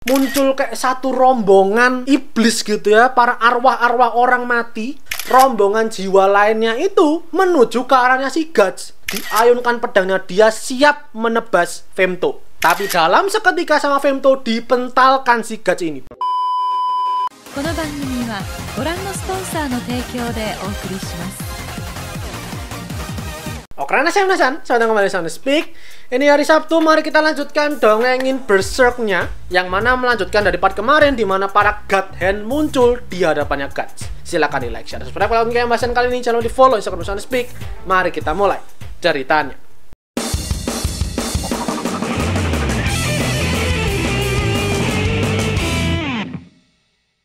muncul kayak satu rombongan iblis gitu ya, para arwah-arwah orang mati, rombongan jiwa lainnya itu menuju ke arahnya si Guts. Diayunkan pedangnya, dia siap menebas Femto. Tapi dalam seketika sama Femto dipentalkan si Guts ini. Oke, saya kembali Sound Speak. Ini hari Sabtu, mari kita lanjutkan dongengin Berserk-nya, yang mana melanjutkan dari part kemarin di mana para God Hand muncul di hadapannya Guts. Silahkan di like, share, dan subscribe kalau ingin pembahasan kali ini. Jangan lupa di follow Instagram Sound Speak. Mari kita mulai ceritanya.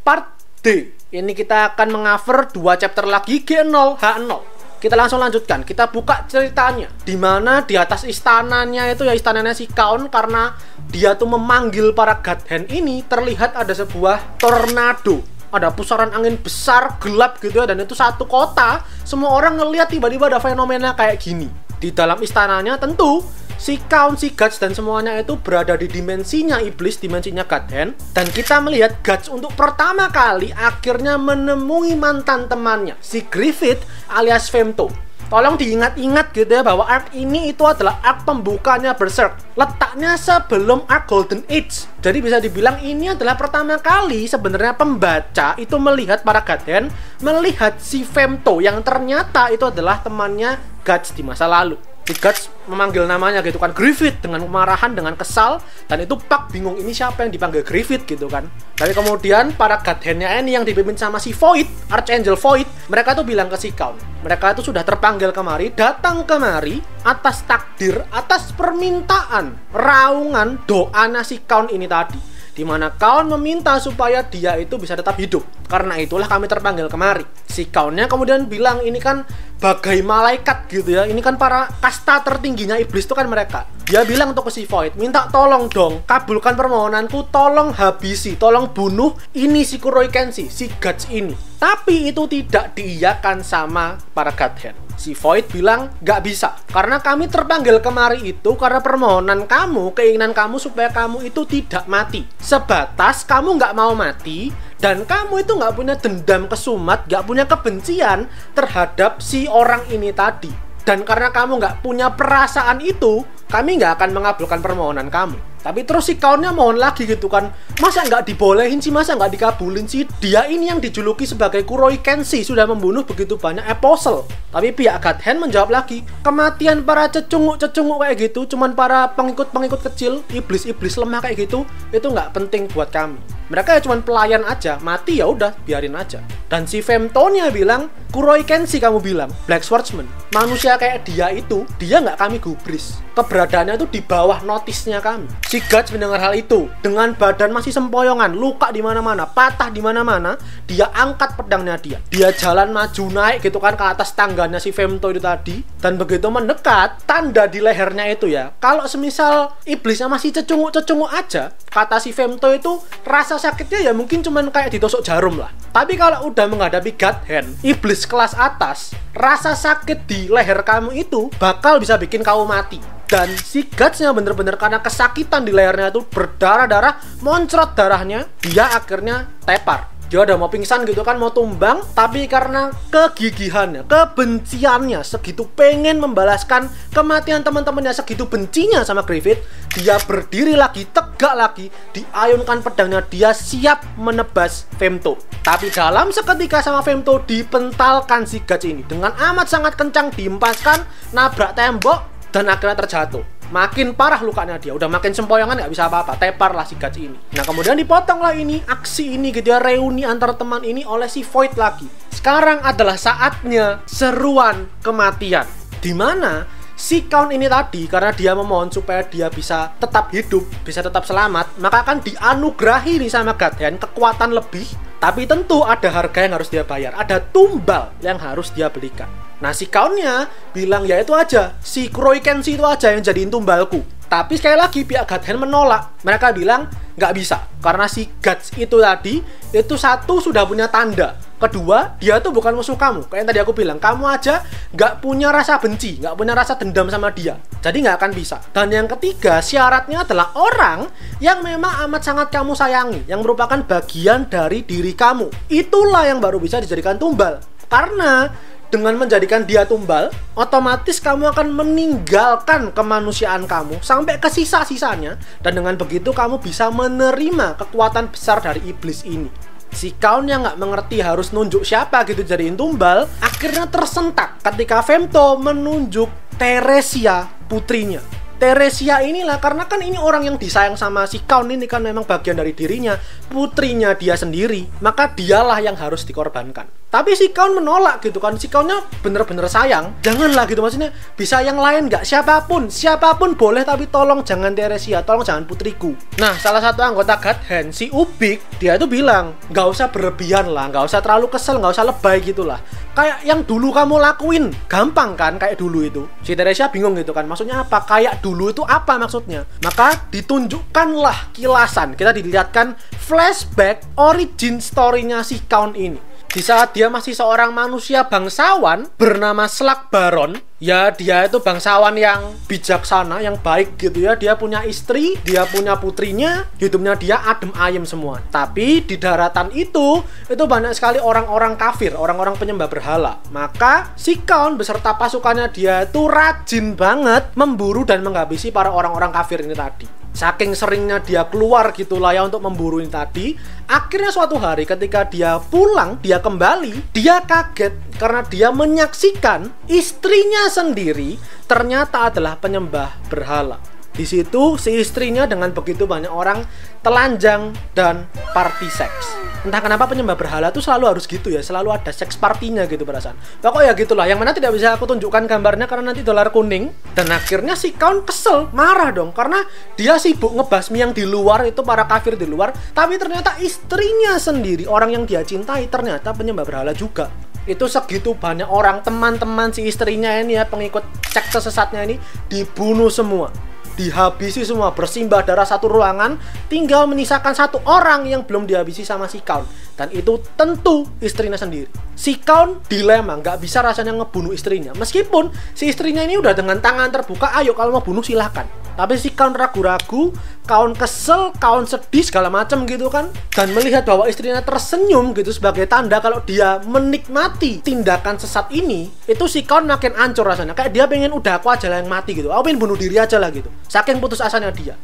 Part D. Ini kita akan mengover 2 chapter lagi, G0 H0. Kita langsung lanjutkan, kita buka ceritanya. Dimana di atas istananya itu ya, istananya si Kaon, karena dia tuh memanggil para God Hand ini, terlihat ada sebuah tornado. Ada pusaran angin besar, gelap gitu ya, dan itu satu kota. Semua orang ngelihat tiba-tiba ada fenomena kayak gini. Di dalam istananya tentu si Kaon, si Guts, dan semuanya itu berada di dimensinya iblis, dimensinya God Hand. Dan kita melihat Guts untuk pertama kali akhirnya menemui mantan temannya, si Griffith alias Femto. Tolong diingat-ingat gitu ya, bahwa arc ini itu adalah arc pembukanya Berserk. Letaknya sebelum arc Golden Age. Jadi bisa dibilang ini adalah pertama kali sebenarnya pembaca itu melihat para God Hand, melihat si Femto yang ternyata itu adalah temannya Guts di masa lalu. Si Guts memanggil namanya gitu kan, Griffith, dengan kemarahan, dengan kesal. Dan itu Puck bingung, ini siapa yang dipanggil Griffith gitu kan. Tapi kemudian para God Hand-nya ini yang dipimpin sama si Void, Archangel Void, mereka tuh bilang ke si Kaon, mereka itu sudah terpanggil kemari, datang kemari atas takdir, atas permintaan, raungan, doanya si Kaon ini tadi, dimana Kaon meminta supaya dia itu bisa tetap hidup. Karena itulah kami terpanggil kemari. Si Kaonnya kemudian bilang, ini kan bagai malaikat gitu ya, ini kan para kasta tertingginya iblis itu kan mereka. Dia bilang untuk si Void, minta tolong dong, kabulkan permohonanku, tolong habisi, tolong bunuh ini si Kuroikenshi, si Guts ini. Tapi itu tidak diiyakan sama para God Hand. Si Void bilang, gak bisa, karena kami terpanggil kemari itu karena permohonan kamu, keinginan kamu supaya kamu itu tidak mati. Sebatas kamu gak mau mati, dan kamu itu gak punya dendam kesumat, gak punya kebencian terhadap si orang ini tadi. Dan karena kamu gak punya perasaan itu, kami gak akan mengabulkan permohonan kamu. Tapi terus si Kaonnya mohon lagi gitu kan, masa nggak dibolehin sih, masa nggak dikabulin sih? Dia ini yang dijuluki sebagai Kuroikenshi, sudah membunuh begitu banyak apostle. Tapi pihak God Hand menjawab lagi, kematian para cecunguk kayak gitu, cuman para pengikut-pengikut kecil, iblis-iblis lemah kayak gitu, itu nggak penting buat kami. Mereka ya cuman pelayan aja, mati ya udah, biarin aja. Dan si Femtonya bilang, Kuroikenshi kamu bilang, Black Swordsman, manusia kayak dia itu, dia nggak kami gubris. Keberadaannya itu di bawah notisnya kami. Si Guts mendengar hal itu, dengan badan masih sempoyongan, luka di mana-mana, patah di mana-mana, dia angkat pedangnya dia. Dia jalan maju naik gitu kan ke atas tangganya si Femto itu tadi, dan begitu mendekat, tanda di lehernya itu ya, kalau semisal iblisnya masih cecunguk-cecunguk aja, kata si Femto itu rasa sakitnya ya mungkin cuman kayak ditusuk jarum lah. Tapi kalau udah menghadapi God Hand, iblis kelas atas, rasa sakit di leher kamu itu bakal bisa bikin kamu mati. Dan si Guts-nya bener-bener karena kesakitan di lehernya itu berdarah-darah, moncrot darahnya, dia akhirnya tepar. Dia udah mau pingsan gitu kan, mau tumbang, tapi karena kegigihannya, kebenciannya, segitu pengen membalaskan kematian teman-temannya, segitu bencinya sama Griffith, dia berdiri lagi, tegak lagi, diayunkan pedangnya, dia siap menebas Femto. Tapi dalam seketika sama Femto dipentalkan si Guts ini dengan amat sangat kencang, diempaskan, nabrak tembok, dan akhirnya terjatuh. Makin parah lukanya dia, udah makin sempoyongan, nggak bisa apa-apa, tepar lah si Guts ini. Nah kemudian dipotong lah ini, aksi ini gitu ya, reuni antar teman ini oleh si Void lagi. Sekarang adalah saatnya seruan kematian, dimana si Kaon ini tadi, karena dia memohon supaya dia bisa tetap hidup, bisa tetap selamat, maka akan dianugerahi nih sama God Hand kekuatan lebih. Tapi tentu ada harga yang harus dia bayar, ada tumbal yang harus dia belikan. Nah si Kaonnya bilang ya itu aja, si Kuroikenshi itu aja yang jadiin tumbalku. Tapi sekali lagi pihak God Hand menolak. Mereka bilang nggak bisa, karena si Guts itu tadi, itu satu sudah punya tanda Kedua, dia tuh bukan musuh kamu. Kayak yang tadi aku bilang, kamu aja nggak punya rasa benci, nggak punya rasa dendam sama dia. Jadi nggak akan bisa. Dan yang ketiga, syaratnya adalah orang yang memang amat sangat kamu sayangi, yang merupakan bagian dari diri kamu. Itulah yang baru bisa dijadikan tumbal. Karena dengan menjadikan dia tumbal, otomatis kamu akan meninggalkan kemanusiaan kamu sampai ke sisa-sisanya. Dan dengan begitu kamu bisa menerima kekuatan besar dari iblis ini. Si Kaun yang nggak mengerti harus nunjuk siapa gitu jadiin tumbal, akhirnya tersentak ketika Femto menunjuk Teresia, putrinya. Teresia inilah, karena kan ini orang yang disayang sama si Kaun ini kan memang bagian dari dirinya, putrinya dia sendiri, maka dialah yang harus dikorbankan. Tapi si Kaun menolak gitu kan, si Kaunnya bener-bener sayang, janganlah gitu, maksudnya bisa yang lain nggak, siapapun boleh, tapi tolong jangan Teresia, tolong jangan putriku. Nah, salah satu anggota God Hand, si Ubik, dia itu bilang, nggak usah berlebihan lah, nggak usah terlalu kesel, nggak usah lebay gitulah. Kayak yang dulu kamu lakuin, gampang kan kayak dulu itu. Si Teresia bingung gitu kan, maksudnya apa? Kayak dulu itu apa maksudnya? Maka ditunjukkanlah kilasan, kita dilihatkan flashback origin story-nya si Kaun ini. Di saat dia masih seorang manusia bangsawan bernama Slug Baron, ya dia itu bangsawan yang bijaksana, yang baik gitu ya. Dia punya istri, dia punya putrinya, hidupnya dia adem ayem semua. Tapi di daratan itu banyak sekali orang-orang kafir, orang-orang penyembah berhala. Maka si Kaun beserta pasukannya dia itu rajin banget memburu dan menghabisi para orang-orang kafir ini tadi. Saking seringnya dia keluar gitulah ya untuk memburu ini tadi, akhirnya suatu hari ketika dia pulang, dia kembali, dia kaget karena dia menyaksikan istrinya sendiri ternyata adalah penyembah berhala. Di situ si istrinya dengan begitu banyak orang telanjang dan party seks. Entah kenapa penyembah berhala tuh selalu harus gitu ya, selalu ada seks partinya gitu perasaan. Pokoknya gitulah, yang mana tidak bisa aku tunjukkan gambarnya karena nanti dolar kuning. Dan akhirnya si Kaun kesel, marah dong, karena dia sibuk ngebasmi yang di luar itu, para kafir di luar, tapi ternyata istrinya sendiri, orang yang dia cintai, ternyata penyembah berhala juga. Itu segitu banyak orang, teman-teman si istrinya ini ya, pengikut sekte sesatnya ini, dibunuh semua, dihabisi semua, bersimbah darah satu ruangan, tinggal menyisakan satu orang yang belum dihabisi sama si Kaun. Dan itu tentu istrinya sendiri. Si Kaun dilema, nggak bisa rasanya ngebunuh istrinya. Meskipun si istrinya ini udah dengan tangan terbuka, ayo kalau mau bunuh silahkan. Tapi si Kaun ragu-ragu, Kaun kesel, Kaun sedih segala macam gitu kan. Dan melihat bahwa istrinya tersenyum gitu sebagai tanda kalau dia menikmati tindakan sesat ini, itu si Kaun makin ancur rasanya. Kayak dia pengen udah aku aja lah yang mati gitu. Aku pengen bunuh diri aja lah gitu. Saking putus asanya dia.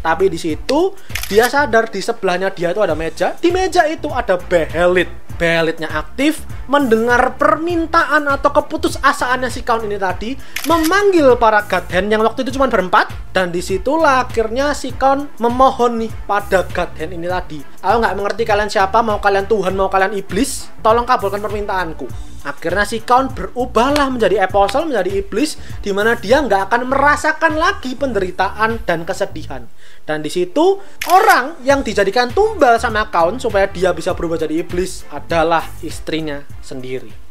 Tapi di situ dia sadar di sebelahnya dia itu ada meja. Di meja itu ada Behelit. Behelitnya aktif, mendengar permintaan atau keputusasaannya si Kaun ini tadi, memanggil para God Hand yang waktu itu cuma berempat. Dan disitulah akhirnya si Kaun memohon nih pada God Hand ini tadi, aku nggak mengerti kalian siapa, mau kalian Tuhan, mau kalian iblis, tolong kabulkan permintaanku. Akhirnya si Kaun berubahlah menjadi apostle, menjadi iblis, di mana dia nggak akan merasakan lagi penderitaan dan kesedihan. Dan di situ orang yang dijadikan tumbal sama Kaun supaya dia bisa berubah jadi iblis adalah istrinya sendiri.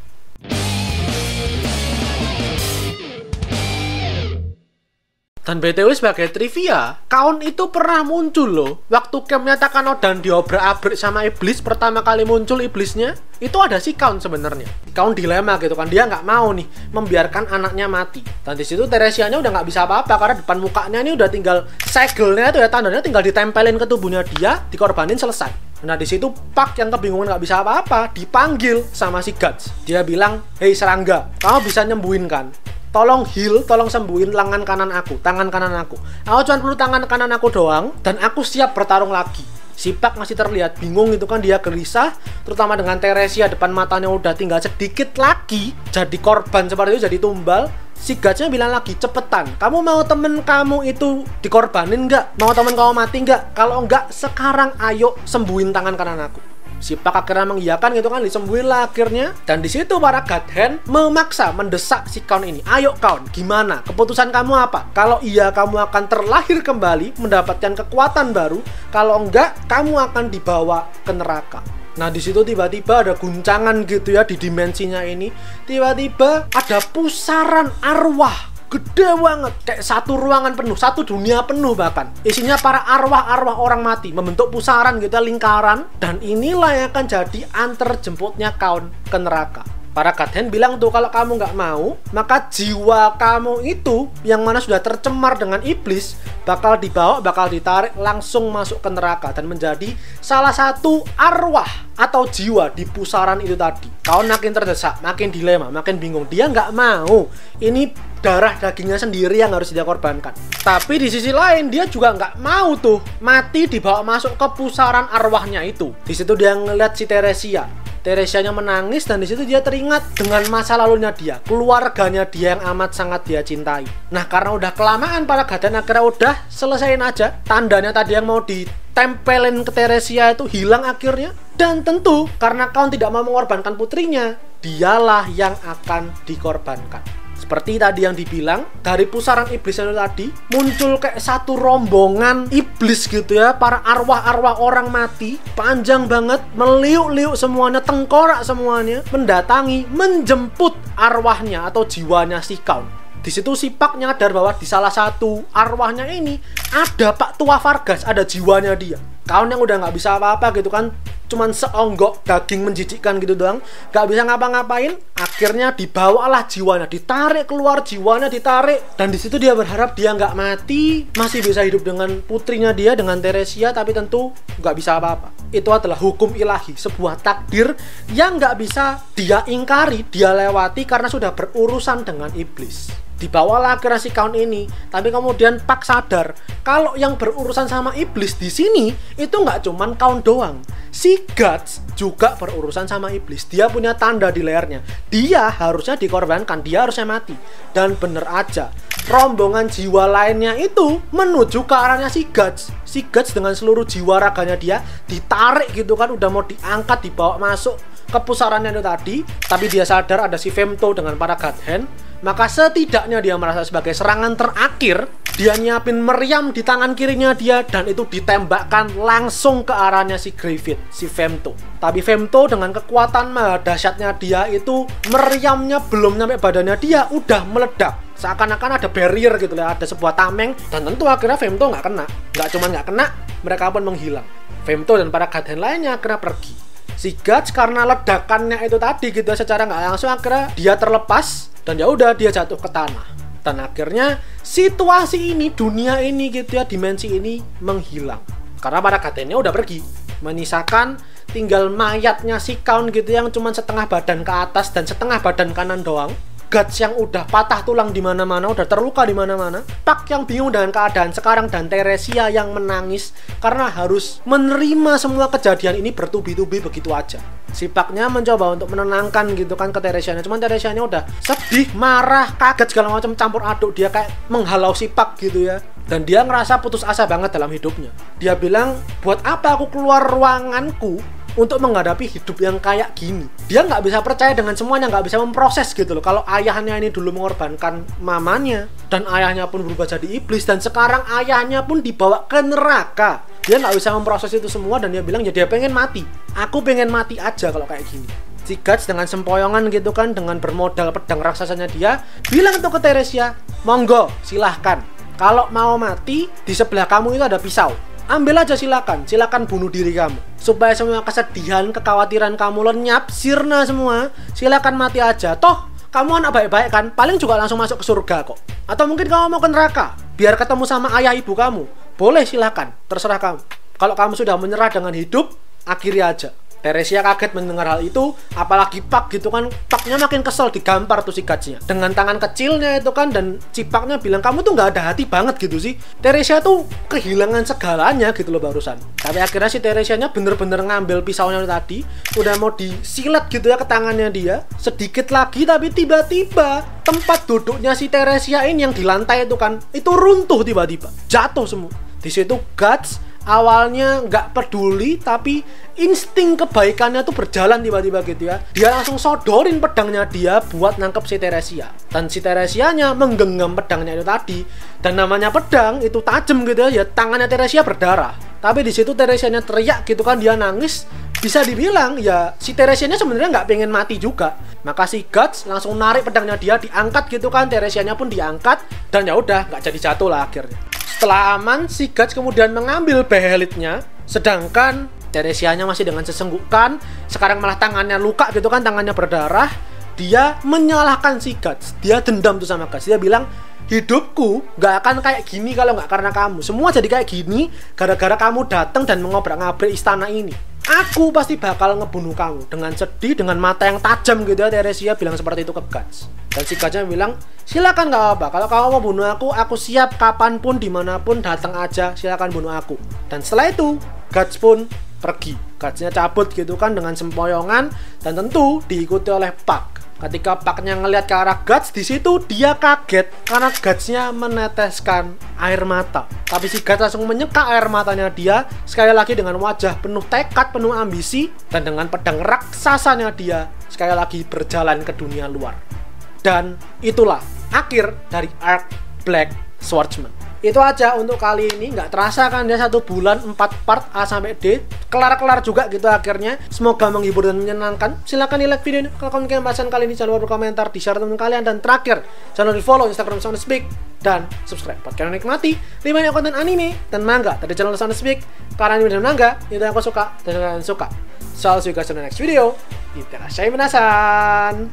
Dan BTW sebagai trivia, Kaun itu pernah muncul loh. Waktu campnya Takano dan diobrak-abrik sama iblis, pertama kali muncul iblisnya, itu ada si Kaun sebenarnya. Kaun dilema gitu kan, dia nggak mau nih membiarkan anaknya mati. Dan di situ Teresianya udah nggak bisa apa-apa karena depan mukanya ini udah tinggal segelnya itu ya, tandanya tinggal ditempelin ke tubuhnya dia, dikorbanin, selesai. Nah di situ Pak yang kebingungan nggak bisa apa-apa dipanggil sama si Guts. Dia bilang, "Hei serangga, kamu bisa nyembuhin kan? Tolong heal, tolong sembuhin tangan kanan aku. Aku cuma perlu tangan kanan aku doang, dan aku siap bertarung lagi." Si Pak masih terlihat bingung itu kan, dia gelisah, terutama dengan Teresia depan matanya udah tinggal sedikit lagi jadi korban seperti itu, jadi tumbal. Si Gutsnya bilang lagi, "Cepetan, kamu mau temen kamu itu dikorbanin nggak? Mau temen kamu mati nggak? Kalau nggak, sekarang ayo sembuhin tangan kanan aku." Si Pak akhirnya mengiyakan gitu kan, disembuhin lah akhirnya. Dan di situ para God Hand memaksa, mendesak si Kaun ini, "Ayo Kaun, gimana? Keputusan kamu apa? Kalau iya, kamu akan terlahir kembali, mendapatkan kekuatan baru. Kalau enggak, kamu akan dibawa ke neraka." Nah di situ tiba-tiba ada guncangan gitu ya di dimensinya ini. Tiba-tiba ada pusaran arwah gede banget, kayak satu ruangan penuh, satu dunia penuh bahkan, isinya para arwah-arwah orang mati, membentuk pusaran gitu, lingkaran. Dan inilah yang akan jadi antar jemputnya Kaun ke neraka. Para Godhand bilang tuh, kalau kamu nggak mau, maka jiwa kamu itu yang mana sudah tercemar dengan iblis bakal dibawa, bakal ditarik langsung masuk ke neraka dan menjadi salah satu arwah atau jiwa di pusaran itu tadi. Kaun makin terdesak, makin dilema, makin bingung. Dia nggak mau. Ini darah dagingnya sendiri yang harus dia korbankan. Tapi di sisi lain dia juga nggak mau tuh mati dibawa masuk ke pusaran arwahnya itu. Di situ dia ngeliat si Teresianya menangis, dan di situ dia teringat dengan masa lalunya dia, keluarganya dia yang amat sangat dia cintai. Nah, karena udah kelamaan para Godhand akhirnya udah selesaiin aja. Tandanya tadi yang mau ditempelin ke Teresia itu hilang akhirnya. Dan tentu karena Kaun tidak mau mengorbankan putrinya, dialah yang akan dikorbankan. Seperti tadi yang dibilang, dari pusaran iblis itu tadi muncul kayak satu rombongan iblis gitu ya, para arwah-arwah orang mati, panjang banget, meliuk-liuk semuanya, tengkorak semuanya, mendatangi, menjemput arwahnya atau jiwanya si Kaun. Di situ si Puck nyadar bahwa di salah satu arwahnya ini ada Pak Tua Vargas, ada jiwanya dia. Kaun yang udah nggak bisa apa-apa gitu kan, cuman seonggok daging menjijikkan gitu doang, gak bisa ngapa-ngapain. Akhirnya dibawalah jiwanya, ditarik keluar, jiwanya ditarik, dan di situ dia berharap dia nggak mati, masih bisa hidup dengan putrinya dia, dengan Teresia, tapi tentu nggak bisa apa-apa. Itu adalah hukum ilahi, sebuah takdir yang nggak bisa dia ingkari, dia lewati karena sudah berurusan dengan iblis. Dibawalah akhirnya si Kaun ini, tapi kemudian Puck sadar kalau yang berurusan sama iblis di sini itu nggak cuman Kaun doang. Si Guts juga berurusan sama iblis. Dia punya tanda di lehernya. Dia harusnya dikorbankan, dia harusnya mati. Dan bener aja, rombongan jiwa lainnya itu menuju ke arahnya si Guts. Si Guts dengan seluruh jiwa raganya dia ditarik gitu kan, udah mau diangkat, dibawa masuk ke pusarannya itu tadi. Tapi dia sadar ada si Femto dengan para Godhand. Maka setidaknya dia merasa sebagai serangan terakhir. Dia nyiapin meriam di tangan kirinya dia, dan itu ditembakkan langsung ke arahnya si Griffith, si Femto. Tapi Femto dengan kekuatan maha dahsyatnya dia itu, meriamnya belum nyampe badannya dia udah meledak. Seakan-akan ada barrier gitu lah, ada sebuah tameng, dan tentu akhirnya Femto nggak kena. Nggak cuma nggak kena, mereka pun menghilang. Femto dan para Godhand lainnya akhirnya pergi. Si Guts karena ledakannya itu tadi gitu, secara nggak langsung akhirnya dia terlepas, dan ya udah dia jatuh ke tanah. Dan akhirnya situasi ini, dunia ini gitu ya, dimensi ini menghilang karena para Godhandnya udah pergi, menyisakan tinggal mayatnya si Kaun gitu yang cuma setengah badan ke atas dan setengah badan kanan doang. Guts yang udah patah tulang di mana-mana, udah terluka di mana-mana. Puck yang bingung dengan keadaan sekarang, dan Teresia yang menangis karena harus menerima semua kejadian ini bertubi-tubi begitu aja. Si Pucknya mencoba untuk menenangkan gitu kan ke Teresianya, cuman Teresianya udah sedih, marah, kaget segala macam, campur aduk. Dia kayak menghalau si Puck gitu ya. Dan dia ngerasa putus asa banget dalam hidupnya. Dia bilang, buat apa aku keluar ruanganku untuk menghadapi hidup yang kayak gini. Dia nggak bisa percaya dengan semuanya, nggak bisa memproses gitu loh. Kalau ayahnya ini dulu mengorbankan mamanya, dan ayahnya pun berubah jadi iblis, dan sekarang ayahnya pun dibawa ke neraka. Dia nggak bisa memproses itu semua, dan dia bilang ya dia pengen mati. Aku pengen mati aja kalau kayak gini. Si Guts dengan sempoyongan gitu kan, dengan bermodal pedang raksasanya dia, bilang tuh ke Teresia, monggo silahkan. Kalau mau mati, di sebelah kamu itu ada pisau. Ambil aja, silakan bunuh diri kamu, supaya semua kesedihan, kekhawatiran kamu lenyap, sirna semua. Silakan mati aja, toh kamu anak baik-baik kan, paling juga langsung masuk ke surga kok. Atau mungkin kamu mau ke neraka biar ketemu sama ayah ibu kamu, boleh, silakan, terserah kamu. Kalau kamu sudah menyerah dengan hidup, akhiri aja. Teresia kaget mendengar hal itu, apalagi Puck gitu kan. Pucknya makin kesel, digampar tuh si Gutsnya dengan tangan kecilnya itu kan, dan si Pucknya bilang, kamu tuh nggak ada hati banget gitu sih. Teresia tuh kehilangan segalanya gitu loh barusan. Tapi akhirnya si Teresianya bener-bener ngambil pisaunya tadi, udah mau disilet gitu ya ke tangannya dia, sedikit lagi, tapi tiba-tiba tempat duduknya si Teresia ini yang di lantai itu kan, itu runtuh tiba-tiba, jatuh semua. Di situ Guts awalnya nggak peduli, tapi insting kebaikannya tuh berjalan tiba-tiba gitu ya. Dia langsung sodorin pedangnya dia buat nangkep si Teresia. Dan si Teresianya menggenggam pedangnya itu tadi. Dan namanya pedang itu tajam gitu ya, tangannya Teresia berdarah. Tapi di situ Teresianya teriak gitu kan, dia nangis. Bisa dibilang ya si Teresianya sebenarnya nggak pengen mati juga. Maka si Guts langsung narik pedangnya dia, diangkat gitu kan, Teresianya pun diangkat, dan ya udah nggak jadi jatuh lah akhirnya. Setelah aman, si Guts kemudian mengambil Behelitnya, sedangkan Teresianya masih dengan sesenggukan. Sekarang malah tangannya luka gitu kan, tangannya berdarah. Dia menyalahkan si Guts, dia dendam tuh sama Guts. Dia bilang, hidupku nggak akan kayak gini kalau nggak karena kamu. Semua jadi kayak gini gara-gara kamu datang dan mengobrak-ngabrik istana ini. Aku pasti bakal ngebunuh kamu. Dengan sedih, dengan mata yang tajam gitu ya, Teresia bilang seperti itu ke Guts. Dan si Gutsnya bilang, silakan nggak apa-apa. Kalau kamu mau bunuh aku siap kapanpun, dimanapun, datang aja, silakan bunuh aku. Dan setelah itu, Guts pun pergi. Gutsnya cabut gitu kan dengan sempoyongan, dan tentu diikuti oleh Puck. Ketika Pucknya ngelihat ke arah Guts, di situ dia kaget karena Gutsnya meneteskan air mata. Tapi si Guts langsung menyeka air matanya dia, sekali lagi dengan wajah penuh tekad, penuh ambisi, dan dengan pedang raksasanya dia sekali lagi berjalan ke dunia luar. Dan itulah akhir dari arc Black Swordsman. Itu aja untuk kali ini. Nggak terasa kan dia 1 bulan 4 part A sampai D. Kelar-kelar juga gitu akhirnya. Semoga menghibur dan menyenangkan. Silahkan di like video ini. Kalau kalian ingin pembahasan kali ini, jangan lupa berkomentar, di share teman kalian. Dan terakhir, jangan lupa di follow Instagram Soundspeak dan subscribe. Buat kalian yang nikmati banyak konten anime dan manga dari channel Soundspeak. Karena anime dan manga itu yang aku suka dan kalian suka. So, see you guys in the next video. Itadashi minasan.